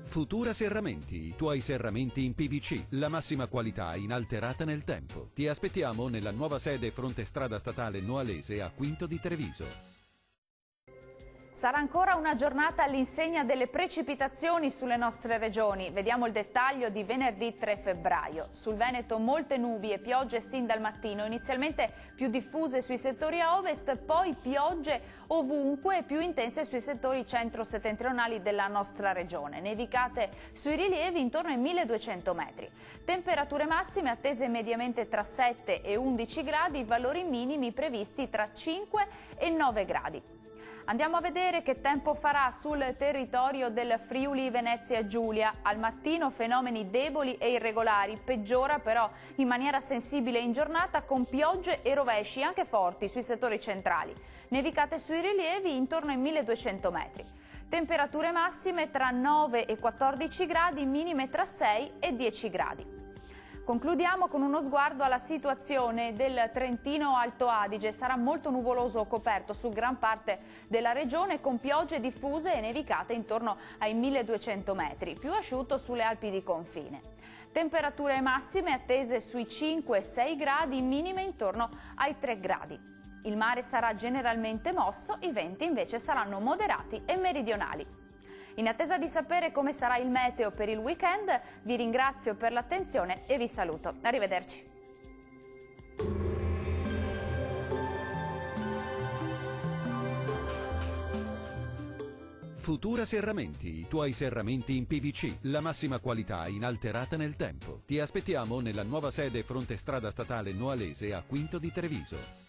Futura Serramenti, i tuoi serramenti in PVC, la massima qualità inalterata nel tempo. Ti aspettiamo nella nuova sede fronte strada statale Noalese a Quinto di Treviso. Sarà ancora una giornata all'insegna delle precipitazioni sulle nostre regioni. Vediamo il dettaglio di venerdì 3 febbraio. Sul Veneto molte nubi e piogge sin dal mattino, inizialmente più diffuse sui settori a ovest, poi piogge ovunque e più intense sui settori centro-settentrionali della nostra regione. Nevicate sui rilievi intorno ai 1200 metri. Temperature massime attese mediamente tra 7 e 11 gradi, valori minimi previsti tra 5 e 9 gradi. Andiamo a vedere che tempo farà sul territorio del Friuli Venezia Giulia. Al mattino fenomeni deboli e irregolari, peggiora però in maniera sensibile in giornata con piogge e rovesci anche forti sui settori centrali. Nevicate sui rilievi intorno ai 1200 metri. Temperature massime tra 9 e 14 gradi, minime tra 6 e 10 gradi. Concludiamo con uno sguardo alla situazione del Trentino Alto Adige. Sarà molto nuvoloso o coperto su gran parte della regione con piogge diffuse e nevicate intorno ai 1200 metri, più asciutto sulle Alpi di confine. Temperature massime attese sui 5-6 gradi, minime intorno ai 3 gradi. Il mare sarà generalmente mosso, i venti invece saranno moderati e meridionali. In attesa di sapere come sarà il meteo per il weekend, vi ringrazio per l'attenzione e vi saluto. Arrivederci. Futura Serramenti, i tuoi serramenti in PVC, la massima qualità inalterata nel tempo. Ti aspettiamo nella nuova sede fronte strada statale Noalese a Quinto di Treviso.